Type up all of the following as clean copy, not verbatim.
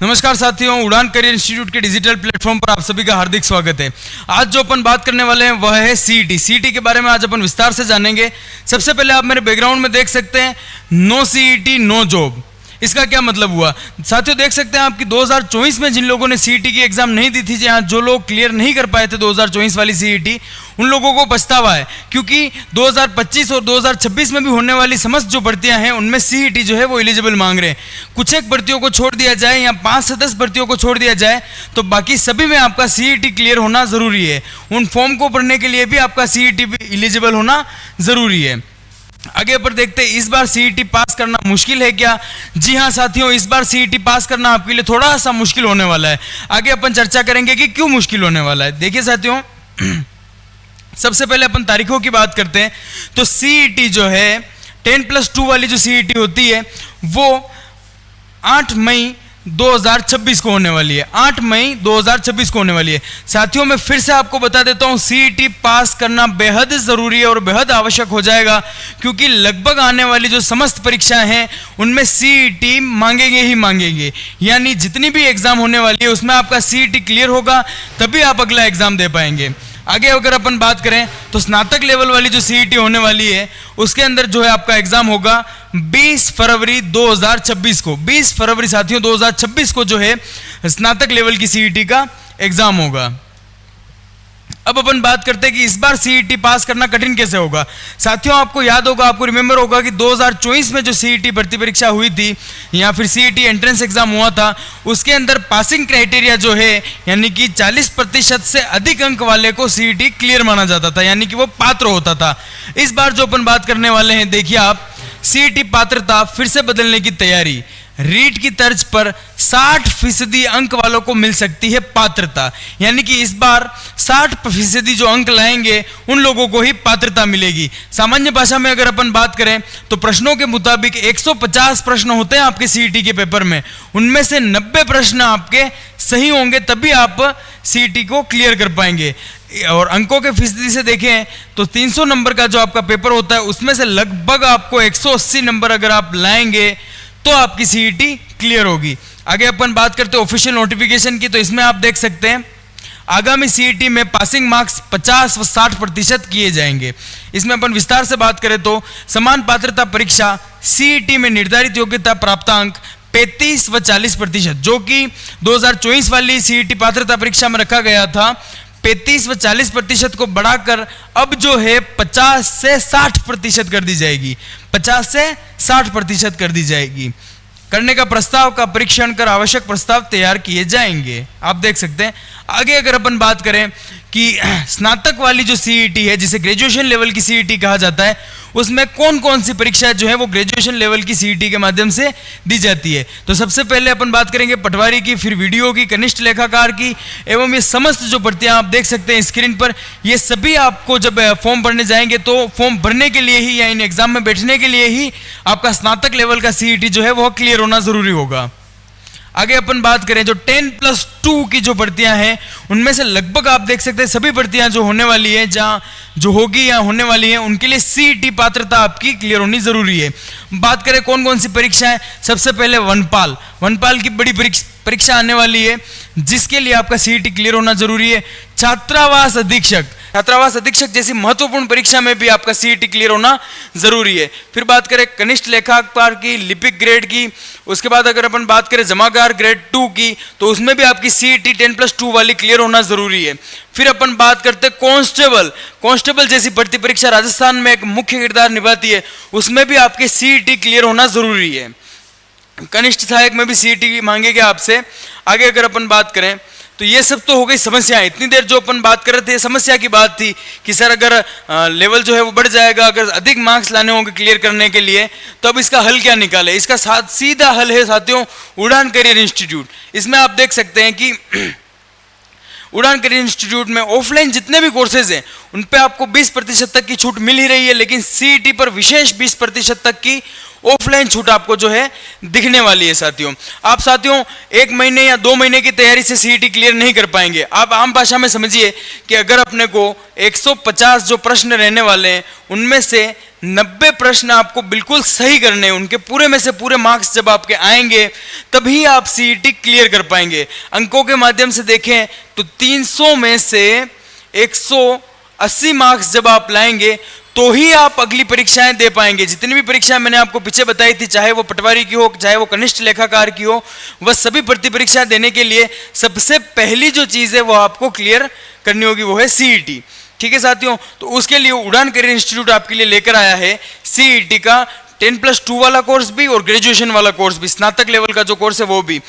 नमस्कार साथियों, उड़ान करियर इंस्टीट्यूट के डिजिटल प्लेटफॉर्म पर आप सभी का हार्दिक स्वागत है। आज जो अपन बात करने वाले हैं वह है सीईटी। सीईटी के बारे में आज अपन विस्तार से जानेंगे। सबसे पहले आप मेरे बैकग्राउंड में देख सकते हैं नो सीईटी नो जॉब। इसका क्या मतलब हुआ साथियों, देख सकते हैं आपकी 2024 में जिन लोगों ने सीईटी की एग्जाम नहीं दी थी, जहां जो लोग क्लियर नहीं कर पाए थे 2024 वाली सीईटी, उन लोगों को पछतावा है, क्योंकि 2025 और 2026 में भी होने वाली समस्त जो भर्तियां हैं उनमें सीईटी जो है वो एलिजिबल मांग रहे हैं। कुछ एक भर्तियों को छोड़ दिया जाए या 5 से 10 भर्तियों को छोड़ दिया जाए तो बाकी सभी में आपका सीईटी क्लियर होना जरूरी है। उन फॉर्म को भरने के लिए भी आपका सीईटी भी एलिजिबल होना जरूरी है। आगे पर देखते हैं इस बार सीईटी पास करना मुश्किल है क्या। जी हां साथियों, इस बार सीईटी पास करना आपके लिए थोड़ा सा मुश्किल होने वाला है। आगे अपन चर्चा करेंगे कि क्यों मुश्किल होने वाला है। देखिए साथियों, सबसे पहले अपन तारीखों की बात करते हैं तो सीईटी जो है 10+2 वाली जो सीईटी होती है वो 8 मई 2026 को होने वाली है। 8 मई 2026 को होने वाली है। साथियों मैं फिर से आपको बता देता हूं, सीईटी पास करना बेहद जरूरी है और बेहद आवश्यक हो जाएगा, क्योंकि लगभग आने वाली जो समस्त परीक्षाएं हैं उनमें सीईटी मांगेंगे ही मांगेंगे। यानी जितनी भी एग्जाम होने वाली है उसमें आपका सीईटी क्लियर होगा तभी आप अगला एग्जाम दे पाएंगे। आगे अगर अपन बात करें तो स्नातक लेवल वाली जो सीईटी होने वाली है उसके अंदर जो है आपका एग्जाम होगा 20 फरवरी 2026 को। 20 फरवरी साथियों 2026 को जो है स्नातक लेवल की सीईटी का एग्जाम होगा। अब अपन बात करते हैं कि इस बार सीईटी पास करना कठिन कैसे होगा। साथियों आपको याद होगा, आपको रिमेंबर होगा कि 2024 में जो सीईटी भर्ती परीक्षा हुई थी या फिर सीईटी एंट्रेंस एग्जाम हुआ था, उसके अंदर पासिंग क्राइटेरिया जो है यानी कि 40% से अधिक अंक वाले को सीईटी क्लियर माना जाता था, यानी कि वो पात्र होता था। इस बार जो अपन बात करने वाले हैं, देखिए आप, सीईटी पात्रता फिर से बदलने की तैयारी। रीट की तर्ज पर 60% अंक वालों को मिल सकती है पात्रता, यानी कि इस बार 60% जो अंक लाएंगे उन लोगों को ही पात्रता मिलेगी। सामान्य भाषा में अगर अपन बात करें तो प्रश्नों के मुताबिक 150 प्रश्न होते हैं आपके सीईटी के पेपर में, उनमें से 90 प्रश्न आपके सही होंगे तभी आप सीईटी को क्लियर कर पाएंगे। और अंकों के फीसदी से देखें तो 300 नंबर का जो आपका पेपर होता है उसमें से लगभग आपको 180 नंबर अगर आप लाएंगे तो आपकी सीईटी क्लियर होगी। आगे अपन बात करते हैं ऑफिशियल नोटिफिकेशन की, तो इसमें आप देख सकते हैं आगामी सीईटी में पासिंग मार्क्स 50 व 60% किए जाएंगे। इसमें अपन विस्तार से बात करें तो समान पात्रता परीक्षा सीईटी में निर्धारित योग्यता प्राप्तांक 35 व 40%, जो कि 2024 वाली सीईटी पात्रता परीक्षा में रखा गया था, 35 व 40% को बढ़ाकर अब जो है 50 से 60% कर दी जाएगी। 50 से 60% कर दी जाएगी। करने का प्रस्ताव का परीक्षण कर आवश्यक प्रस्ताव तैयार किए जाएंगे। आप देख सकते हैं। आगे अगर अपन बात करें कि स्नातक वाली जो सीईटी है, जिसे ग्रेजुएशन लेवल की सीईटी कहा जाता है, उसमें कौन कौन सी परीक्षा जो है वो ग्रेजुएशन लेवल की सीईटी के माध्यम से दी जाती है। तो सबसे पहले अपन बात करेंगे पटवारी की, फिर वीडियो की, कनिष्ठ लेखाकार की, एवं ये समस्त जो भर्तियां आप देख सकते हैं स्क्रीन पर, ये सभी आपको जब फॉर्म भरने जाएंगे तो फॉर्म भरने के लिए ही या इन एग्जाम में बैठने के लिए ही आपका स्नातक लेवल का सीईटी जो है वह क्लियर होना जरूरी होगा। आगे अपन बात करें जो 10+2 की जो भर्तियां हैं उनमें से लगभग आप देख सकते हैं सभी भर्तियां जो होने वाली है, जहां जो होगी या होने वाली है, उनके लिए सीईटी पात्रता आपकी क्लियर होनी जरूरी है। बात करें कौन कौन सी परीक्षाएं, सबसे पहले वनपाल की बड़ी परीक्षा आने वाली है जिसके लिए आपका सीईटी क्लियर होना जरूरी है। छात्रावास अधीक्षक जैसी महत्वपूर्ण परीक्षा में भी आपका सीईटी क्लियर होना जरूरी है। फिर बात करें कनिष्ठ लेखाकार की, लिपिक ग्रेड की, उसके बाद अगर अपन बात करें जमागार ग्रेड 2 की, तो उसमें भी आपकी सीईटी 10+2 वाली क्लियर होना जरूरी है। फिर अपन बात करते हैं कांस्टेबल जैसी भर्ती परीक्षा राजस्थान में एक मुख्य किरदार निभाती है, उसमें भी आपके सीईटी क्लियर होना जरूरी है। कनिष्ठ सहायक में भी सीईटी मांगेगा आपसे। आगे अगर अपन बात करें तो ये सब तो हो गई समस्याएं। इतनी देर जो अपन बात कर रहे थे समस्या की बात थी कि सर अगर लेवल जो है वो बढ़ जाएगा, अगर अधिक मार्क्स लाने होंगे क्लियर करने के लिए, तो अब इसका हल क्या निकाले। इसका सीधा हल है साथियों उड़ान करियर इंस्टीट्यूट। इसमें आप देख सकते हैं कि उड़ान करियर इंस्टीट्यूट में ऑफलाइन जितने भी कोर्सेज हैं उन पे आपको 20% तक की छूट मिल ही रही है, लेकिन सीईटी पर विशेष 20% तक की ऑफलाइन छूट आपको जो है दिखने वाली है। साथियों आप 1 महीने या 2 महीने की तैयारी से सीईटी क्लियर नहीं कर पाएंगे। आप आम भाषा में समझिए कि अगर अपने को 150 जो प्रश्न रहने वाले हैं उनमें से 90 प्रश्न आपको बिल्कुल सही करने हैं, उनके पूरे में से पूरे मार्क्स जब आपके आएंगे तभी आप सीईटी क्लियर कर पाएंगे। अंकों के माध्यम से देखें तो 300 में से 180 मार्क्स जब आप लाएंगे तो ही आप अगली परीक्षाएं दे पाएंगे। जितनी भी परीक्षाएं मैंने आपको पीछे बताई थी, चाहे वो पटवारी की हो, चाहे वो कनिष्ठ लेखाकार की हो, वह सभी भर्ती परीक्षा देने के लिए सबसे पहली जो चीज है वो आपको क्लियर करनी होगी, वो है सीईटी। ठीक है साथियों, तो उसके लिए उड़ान करियर इंस्टीट्यूट आपके लिए लेकर आया है सीईटी का 10+2 वाला कोर्स भी और ग्रेजुएशन वाला कोर्स भी, स्नातक लेवल का जो कोर्स है वो भी।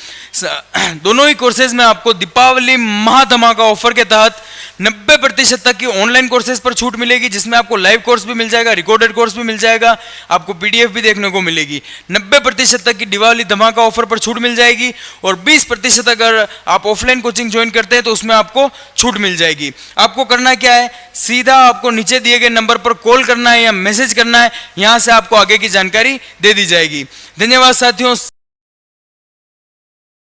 दोनों ही कोर्सेज में आपको दीपावली महाधमाका ऑफर के तहत 90% तक की ऑनलाइन कोर्सेज पर छूट मिलेगी, जिसमें आपको लाइव कोर्स भी मिल जाएगा, रिकॉर्डेड कोर्स भी मिल जाएगा, आपको पीडीएफ भी देखने को मिलेगी। 90% तक की दिवाली धमाका ऑफर पर छूट मिल जाएगी और 20% अगर आप ऑफलाइन कोचिंग ज्वाइन करते हैं तो उसमें आपको छूट मिल जाएगी। आपको करना क्या है, सीधा आपको नीचे दिए गए नंबर पर कॉल करना है या मैसेज करना है, यहां से आपको आगे की जानकारी दे दी जाएगी। धन्यवाद साथियों।